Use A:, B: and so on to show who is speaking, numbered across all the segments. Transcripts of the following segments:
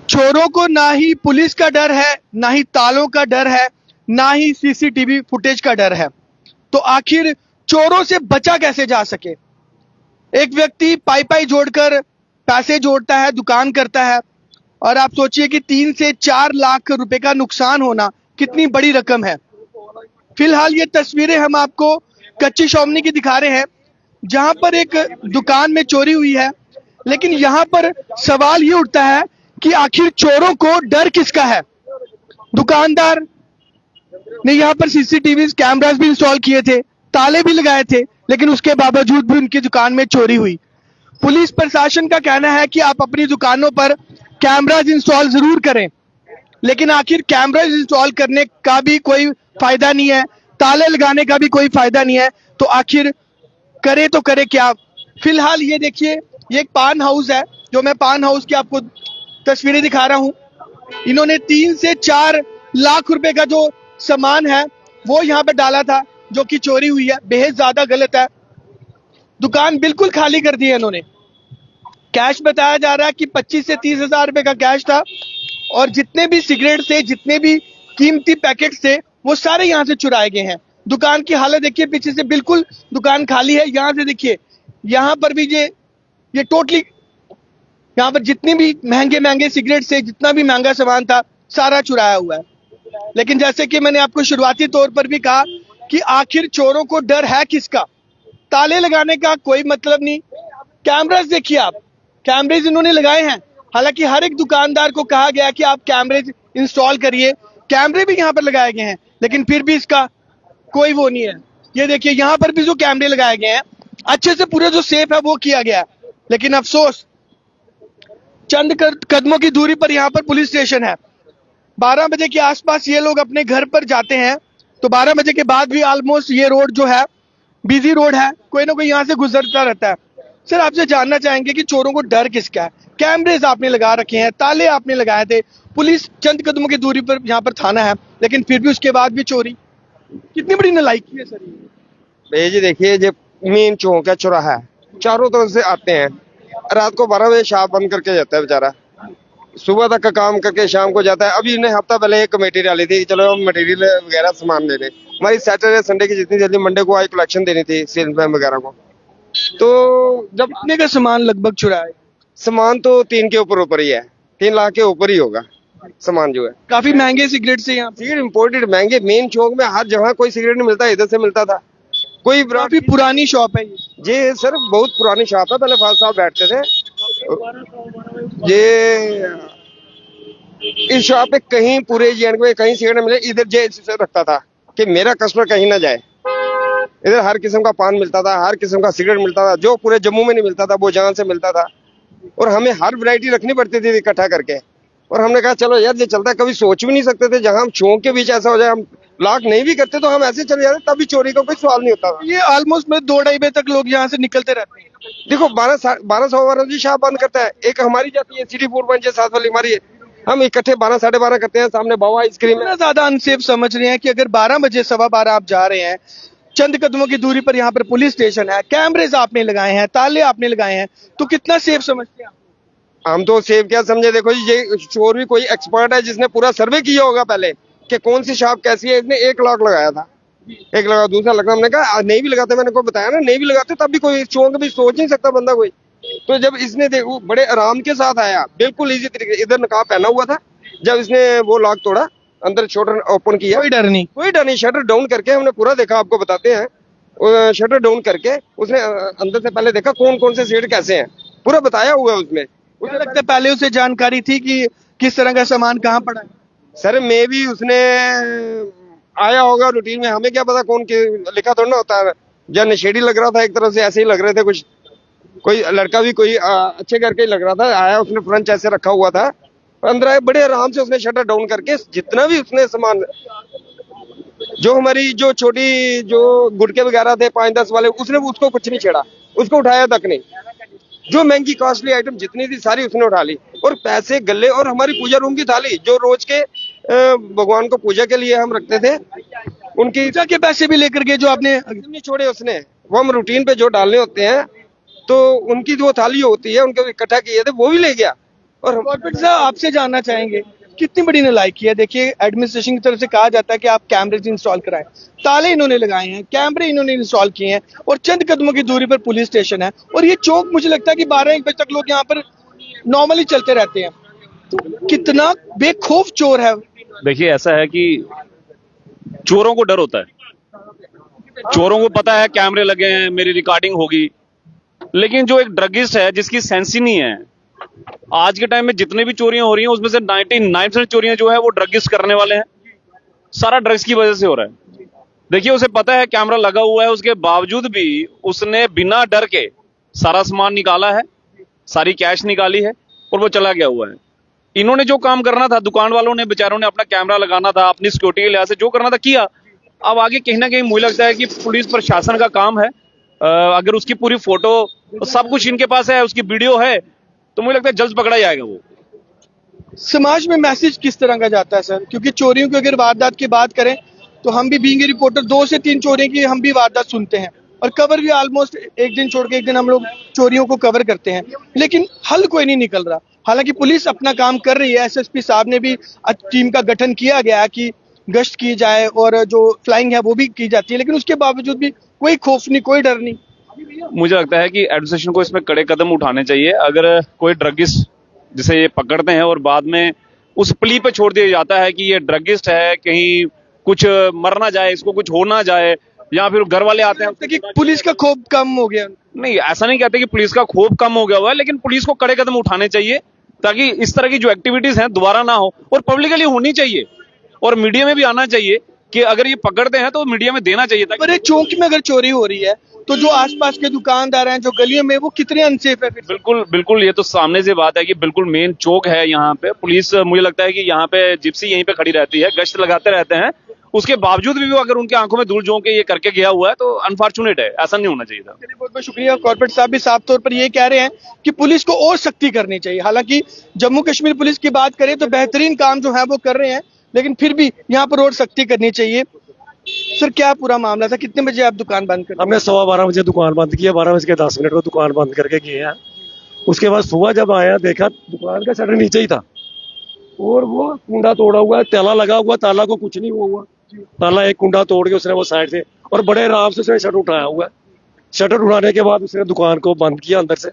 A: चोरों को ना ही पुलिस का डर है, ना ही तालों का डर है, ना ही सीसीटीवी फुटेज का डर है। तो आखिर चोरों से बचा कैसे जा सके? एक व्यक्ति पाई पाई जोड़कर पैसे जोड़ता है, दुकान करता है, और आप सोचिए कि 3 से 4 लाख रुपए का नुकसान होना कितनी बड़ी रकम है। फिलहाल ये तस्वीरें हम आपको कच्ची शॉमनी की दिखा रहे हैं, जहां पर एक दुकान में चोरी हुई है। लेकिन यहां पर सवाल ये उठता है कि आखिर चोरों को डर किसका है? दुकानदार ने यहाँ पर सीसीटीवी कैमरास भी इंस्टॉल किए थे, ताले भी लगाए थे, लेकिन उसके बावजूद भी उनकी दुकान में चोरी हुई। पुलिस प्रशासन का कहना है कि आप अपनी दुकानों पर कैमरास इंस्टॉल जरूर करें, लेकिन आखिर कैमरास इंस्टॉल करने का भी कोई फायदा नहीं है, ताले लगाने का भी कोई फायदा नहीं है। तो आखिर करे तो करे क्या? फिलहाल ये देखिए, ये एक पान हाउस है, जो मैं पान हाउस की आपको तस्वीरें दिखा रहा हूं। इन्होंने 3 से 4 लाख रुपए का जो सामान है वो यहाँ पे डाला था, जो कि चोरी हुई है। बेहद ज्यादा गलत है। दुकान बिल्कुल खाली कर दी है इन्होंने। कैश बताया जा रहा है कि 25 से 30 हजार रुपए का कैश था, और जितने भी सिगरेट थे, जितने भी कीमती पैकेट थे, वो सारे यहाँ से चुराए गए हैं। दुकान की हालत देखिए, पीछे से बिल्कुल दुकान खाली है। यहाँ से देखिए, यहाँ पर भी ये टोटली, यहाँ पर जितने भी महंगे महंगे सिगरेट से, जितना भी महंगा सामान था, सारा चुराया हुआ है। लेकिन जैसे कि मैंने आपको शुरुआती तौर पर भी कहा कि आखिर चोरों को डर है किसका? ताले लगाने का कोई मतलब नहीं। कैमरास देखिए आप, कैमरेज इन्होंने लगाए हैं। हालांकि हर एक दुकानदार को कहा गया कि आप कैमरेज इंस्टॉल करिए, कैमरे भी यहाँ पर लगाए गए हैं, लेकिन फिर भी इसका कोई वो नहीं है। ये देखिए, यहाँ पर भी जो कैमरे लगाए गए हैं, अच्छे से पूरा जो सेफ है वो किया गया है। लेकिन अफसोस, चंद कदमों की दूरी पर यहाँ पर पुलिस स्टेशन है। 12 बजे के आसपास ये लोग अपने घर पर जाते हैं, तो 12 बजे के बाद भी ऑलमोस्ट ये रोड जो है बिजी रोड है, कोई ना कोई यहाँ से गुजरता रहता है। सर, आपसे जानना चाहेंगे कि चोरों को डर किसका है? कैमरेज आपने लगा रखे हैं, ताले आपने लगाए थे, पुलिस चंद कदमों की दूरी पर यहाँ पर थाना है, लेकिन फिर भी उसके बाद भी चोरी। कितनी बड़ी नालायकी है सर ये?
B: भैया जी देखिए, जो मेन चौक है, चौराहा है, चारों तरफ से आते हैं। रात को 12 बजे शॉप बंद करके जाता है बेचारा, सुबह तक का काम करके शाम को जाता है। अभी इन्हें हफ्ता पहले एक कमेटी डाली थी, चलो हम मटेरियल वगैरह सामान ले लें। हमारी सैटरडे संडे की जितनी जल्दी मंडे को आई कलेक्शन देनी थी सेल्समैन वगैरह को। तो जब
A: कितने का सामान लगभग चुराया है?
B: सामान तो 3 के ऊपर ही है, 3 लाख के ऊपर ही होगा सामान जो है।
A: काफी महंगे सिगरेट से यहाँ
B: सिगरेट इम्पोर्टेड महंगे, मेन चौक में हर जगह कोई सिगरेट नहीं मिलता, इधर से मिलता था। कोई
A: काफी पुरानी शॉप है ये।
B: जी सर, बहुत पुरानी शॉप है, पहले फादर साहब बैठते थे। ये इस शॉप पे कहीं पूरे जीएनडीयू में कहीं सिगरेट मिले, इधर जे रखता था कि मेरा कस्टमर कहीं ना जाए। इधर हर किस्म का पान मिलता था, हर किस्म का सिगरेट मिलता था, जो पूरे जम्मू में नहीं मिलता था वो जहां से मिलता था। और हमें हर वैरायटी रखनी पड़ती थी इकट्ठा करके। और हमने कहा चलो यार ये चलता है, कभी सोच भी नहीं सकते थे जहां हम चौक के बीच ऐसा हो जाए, हम लॉक नहीं भी करते तो हम ऐसे चले जाते, तभी चोरी का कोई सवाल नहीं होता था।
A: ये ऑलमोस्ट 2-2:30 बजे तक लोग यहाँ से निकलते रहते हैं।
B: देखो 12 बजे शॉप बंद करता है, एक हमारी जाती है सिटी फूड पंच 7 वाली हमारी है, हम इकट्ठे 12 साढ़े 12 करते हैं। सामने बाबा आइसक्रीम
A: इतना ज्यादा अनसेफ समझ रहे हैं कि अगर 12 बजे 12:15 आप जा रहे हैं, चंद कदमों की दूरी पर यहाँ पर पुलिस स्टेशन है, कैमरेज आपने लगाए हैं, ताले आपने लगाए हैं, तो कितना सेफ समझते हैं आप?
B: हम तो सेफ क्या समझे, देखो जी ये चोर भी कोई एक्सपर्ट है जिसने पूरा सर्वे किया होगा पहले कि कौन सी शॉप कैसी है। इसने 1 लाख लगाया था, 1 लगा, दूसरा लगा। हमने कहा नहीं भी लगाते, मैंने को बताया ना, नहीं भी लगाते तब भी कोई चौक भी सोच नहीं सकता बंदा कोई। तो जब इसने देखो बड़े आराम के साथ आया, बिल्कुल इजी तरीके, इधर नकाब पहना हुआ था, जब इसने वो लॉक तोड़ा, अंदर शटर ओपन किया,
A: कोई डर नहीं,
B: कोई डर नहीं, शटर डाउन करके हमने पूरा देखा, आपको बताते हैं। शटर डाउन करके उसने अंदर से पहले देखा कौन कौन से सिगरेट कैसे हैं, पूरा बताया हुआ है उसमें।
A: मुझे लगता है पहले उसे जानकारी थी कि किस तरह का सामान कहाँ पड़ा है।
B: सर मे भी उसने आया होगा रूटीन में, हमें क्या पता कौन के लिखा थोड़ा ना होता है। जब नशेड़ी लग रहा था एक तरफ से, ऐसे ही लग रहे थे कुछ, कोई लड़का भी कोई अच्छे करके ही लग रहा था। आया, उसने फ्रंट ऐसे रखा हुआ था, अंदर आए, बड़े आराम से उसने शटर डाउन करके जितना भी उसने सामान, जो हमारी जो छोटी जो गुटके वगैरह थे 5-10 वाले, उसने उसको कुछ नहीं छेड़ा, उसको उठाया तक नहीं। जो महंगी कॉस्टली आइटम जितनी थी सारी उसने उठा ली, और पैसे गले, और हमारी पूजा रूम की थाली जो रोज के भगवान को पूजा के लिए हम रखते थे, उनकी
A: पूजा के पैसे भी लेकर के जो आपने
B: नहीं छोड़े उसने, वो हम रूटीन पे जो डालने होते हैं, तो उनकी जो थाली होती है उनके इकट्ठा किए थे वो भी ले गया। और
A: कॉर्पोरेट साहब आपसे जानना चाहेंगे कितनी बड़ी नालायकी है। देखिए एडमिनिस्ट्रेशन की तरफ से कहा जाता है कि आप कैमरेज इंस्टॉल कराएं, ताले इन्होंने लगाए हैं, कैमरे इन्होंने इंस्टॉल किए हैं और चंद कदमों की दूरी पर पुलिस स्टेशन है और ये चौक मुझे लगता है कि 12-1 बजे तक लोग यहाँ पर नॉर्मली चलते रहते हैं। तो कितना बेखौफ चोर है।
C: देखिए ऐसा है कि चोरों को डर होता है, चोरों को पता है कैमरे लगे हैं, मेरी रिकॉर्डिंग होगी। लेकिन जो एक ड्रगिस्ट है जिसकी सेंस ही नहीं है, आज के टाइम में जितने भी चोरियां हो रही हैं उसमें से 99% चोरियां जो है वो ड्रगिस्ट करने वाले हैं। सारा ड्रग्स की वजह से हो रहा है। देखिए उसे पता है कैमरा लगा हुआ है, उसके बावजूद भी उसने बिना डर के सारा सामान निकाला है, सारी कैश निकाली है और वो चला गया हुआ है। इन्होंने जो काम करना था, दुकान वालों ने बेचारों ने अपना कैमरा लगाना था, अपनी सिक्योरिटी के लिहाज से जो करना था किया। अब आगे कहीं ना कहीं मुझे लगता है कि पुलिस प्रशासन का काम है, अगर उसकी पूरी फोटो सब कुछ इनके पास है, उसकी वीडियो है, तो मुझे लगता है जल्द पकड़ा जाएगा वो।
A: समाज में मैसेज किस तरह का जाता है सर? क्योंकि चोरियों की अगर वारदात की बात करें तो हम भी बीइंग रिपोर्टर 2 से 3 चोरियों की हम भी वारदात सुनते हैं और कवर भी ऑलमोस्ट एक दिन छोड़ के एक दिन हम लोग चोरियों को कवर करते हैं, लेकिन हल कोई नहीं निकल रहा। हालांकि पुलिस अपना काम कर रही है, एसएसपी साहब ने भी टीम का गठन किया गया है कि गश्त की जाए और जो फ्लाइंग है वो भी की जाती है, लेकिन उसके बावजूद भी कोई खौफ नहीं, कोई डर नहीं।
C: मुझे लगता है कि एडमिनिस्ट्रेशन को इसमें कड़े कदम उठाने चाहिए। अगर कोई ड्रगिस्ट जिसे ये पकड़ते हैं और बाद में उस प्ली पे छोड़ दिया जाता है कि ये ड्रगिस्ट है, कहीं कुछ मर ना जाए, इसको कुछ हो ना जाए, या फिर घर वाले आते हैं
A: कि पुलिस का खौफ कम हो गया।
C: नहीं, ऐसा नहीं कहते कि पुलिस का खौफ कम हो गया हुआ है, लेकिन पुलिस को कड़े कदम उठाने चाहिए ताकि इस तरह की जो एक्टिविटीज हैं दोबारा ना हो और पब्लिकली होनी चाहिए और मीडिया में भी आना चाहिए कि अगर ये पकड़ते हैं तो मीडिया में देना चाहिए
A: पर एक चौक में अगर चोरी हो रही है तो जो आसपास के दुकानदार हैं, जो गलियों में, वो कितने अनसेफ है फिर?
C: बिल्कुल बिल्कुल, ये तो सामने से बात है कि बिल्कुल मेन चौक है यहाँ पे। पुलिस मुझे लगता है कि यहाँ पे जिप्सी यहीं पे खड़ी रहती है, गश्त लगाते रहते हैं, उसके बावजूद भी वो अगर उनकी आंखों में धूल झोंक के ये करके गया हुआ है तो अनफॉर्चुनेट है, ऐसा नहीं होना चाहिए था।
A: चलिए बहुत बहुत शुक्रिया। कॉर्पोरेट साहब भी साफ तौर पर ये कह रहे हैं कि पुलिस को और सख्ती करनी चाहिए। हालांकि जम्मू कश्मीर पुलिस की बात करें तो बेहतरीन काम जो है वो कर रहे हैं, लेकिन फिर भी यहाँ पर और सख्ती करनी चाहिए। सर क्या पूरा मामला था, कितने बजे आप दुकान बंद कर?
D: हमने 12:15 बजे दुकान बंद किया, 12:10 को दुकान बंद करके गए हैं। उसके बाद सुबह जब आया देखा दुकान का शटर नीचे ही था और वो कुंडा तोड़ा हुआ है, ताला लगा हुआ, ताला को कुछ नहीं हुआ। ताला एक कुंडा तोड़ के उसने वो साइड से और बड़े आराम से उसने शटर उठाया हुआ है। शटर उठाने के बाद उसने दुकान को बंद किया अंदर से।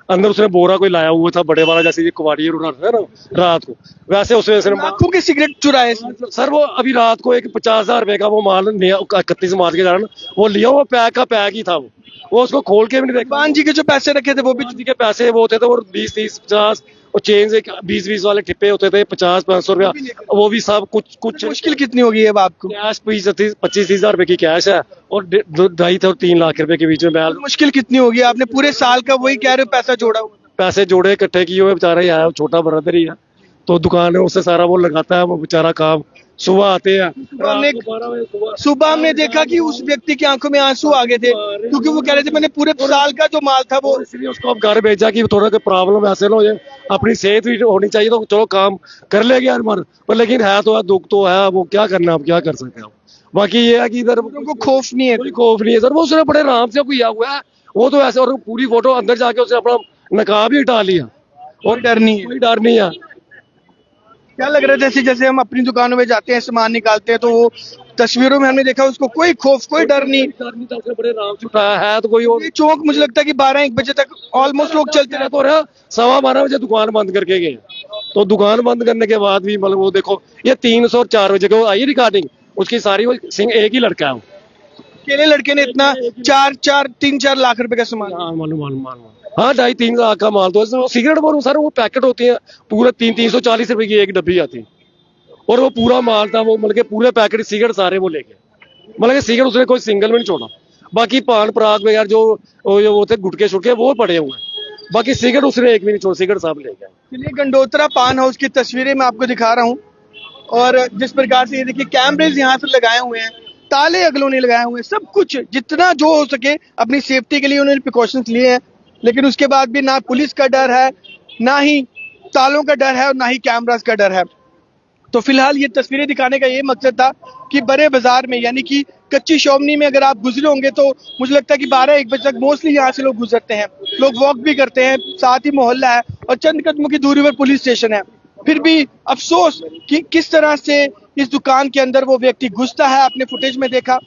D: अंदर उसने बोरा कोई लाया हुआ था बड़े वाला, जैसे ये कुवाड़ी उड़ाता है ना रात को, वैसे उसने
A: लाखों के सिगरेट चुराए।
D: सर वो अभी रात को एक 50,000 रुपए का वो माल 31 मार्च के कारण वो लिया, वो पैक का पैक ही था। वो उसको खोल के भी नहीं देखा।
A: पान जी के जो पैसे रखे थे वो भी
D: जी के पैसे वो होते थे और 20-30 50 और चेन से 20-20 वाले ठिप्पे होते थे, 50-500 रुपया, वो भी सब कुछ
A: मुश्किल कितनी होगी अब आपको?
D: कैश 25-30 हजार रुपए की कैश है और 2.5 और 3 लाख रुपए के बीच में बैल
A: मुश्किल कितनी होगी? आपने पूरे साल का वही कह रहे हो पैसा जोड़ा हुआ।
D: पैसे जोड़े इकट्ठे किए हुए, बेचारा ही आया, छोटा ब्रदर ही है तो दुकान है उससे सारा वो लगाता है। वो बेचारा काम सुबह आते हैं,
A: सुबह हमने देखा कि उस व्यक्ति की आंखों में आंसू आ गए थे क्योंकि वो कह रहे थे मैंने पूरे साल का जो माल था वो।
D: इसलिए उसको अब घर भेजा कि थोड़ा सा प्रॉब्लम ऐसे ना हो जाए, अपनी सेहत भी होनी चाहिए, तो चलो काम कर लेंगे यार मर, पर लेकिन है तो है, दुख तो है, वो क्या करना, अब क्या कर सकते हैं। बाकी ये है कि इधर
A: उनको खौफ नहीं है,
D: कोई खौफ नहीं है सर। वो उसने बड़े आराम से किया हुआ है, वो तो ऐसे, और पूरी फोटो अंदर जाके उसने अपना नकाब ही हटा लिया
A: और डर नहीं है।
D: कोई डर नहीं है।
A: क्या लग रहा है जैसे जैसे हम अपनी दुकानों में जाते हैं सामान निकालते हैं तो वो तस्वीरों में हमने देखा उसको कोई खौफ, कोई डर नहीं।
D: बड़े आराम से उठाया है तो कोई और
A: ये चौक मुझे लगता है कि 12-1 बजे तक ऑलमोस्ट लोग चलते रहते।
D: तो रहा 12:15 बजे दुकान बंद करके गए, तो दुकान बंद करने के बाद भी मतलब वो देखो ये 300 और 4 बजे को आई रिकॉर्डिंग उसकी सारी, वो सिंह एक ही लड़का है वो।
A: अकेले लड़के ने इतना 3-4 लाख रुपए का सामान।
D: हाँ 2.5-3 लाख का माल। तो सिगरेट बोल सर, वो पैकेट होती है पूरा 340 रुपए की एक डब्बी आती है और वो पूरा माल था, वो मतलब पूरे पैकेट सिगरेट सारे वो लेके, मतलब सिगरेट उसने कोई सिंगल में नहीं छोड़ा। बाकी पान पराग वगैरह जो वो थे गुटके शुटके वो पड़े हुए हैं, बाकी सिगरेट उसने एक भी नहीं छोड़ा, सिगरेट साहब ले गया।
A: चलिए गंडोत्रा पान हाउस की तस्वीरें मैं आपको दिखा रहा हूँ और जिस प्रकार से ये देखिए कैमरेज यहाँ से लगाए हुए हैं, ताले अगलों ने लगाए हुए हैं, सब कुछ जितना जो हो सके अपनी सेफ्टी के लिए उन्होंने प्रिकॉशंस लिए हैं, लेकिन उसके बाद भी ना पुलिस का डर है, ना ही तालों का डर है और ना ही कैमरास का डर है। तो फिलहाल ये तस्वीरें दिखाने का ये मकसद था कि बड़े बाजार में यानी कि कच्ची शोभनी में अगर आप गुजरे होंगे तो मुझे लगता है कि 12-1 बजे तक मोस्टली यहाँ से लोग गुजरते हैं, लोग वॉक भी करते हैं, साथ ही मोहल्ला है और चंद कदमों की दूरी पर पुलिस स्टेशन है। फिर भी अफसोस कि किस तरह से इस दुकान के अंदर वो व्यक्ति घुसता है। आपने फुटेज में देखा,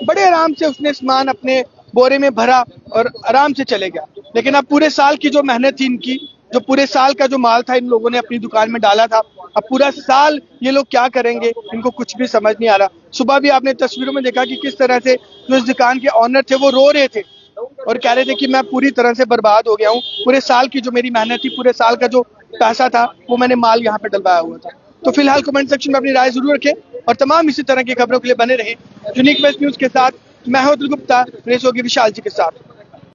A: बड़े आराम से उसने सामान अपने बोरे में भरा और आराम से चले गया। लेकिन अब पूरे साल की जो मेहनत थी इनकी, जो पूरे साल का जो माल था इन लोगों ने अपनी दुकान में डाला था, अब पूरा साल ये लोग क्या करेंगे, इनको कुछ भी समझ नहीं आ रहा। सुबह भी आपने तस्वीरों में देखा कि किस तरह से जो इस दुकान के ऑनर थे वो रो रहे थे और कह रहे थे कि मैं पूरी तरह से बर्बाद हो गया हूँ, पूरे साल की जो मेरी मेहनत थी, पूरे साल का जो पैसा था वो मैंने माल यहाँ पे डलवाया हुआ था। तो फिलहाल कमेंट सेक्शन में अपनी राय जरूर रखें और तमाम इसी तरह की खबरों के लिए बने रहें यूनिक वेस्ट न्यूज के साथ। मैं हूं अतुल गुप्ता, रेस होगी विशाल जी के साथ।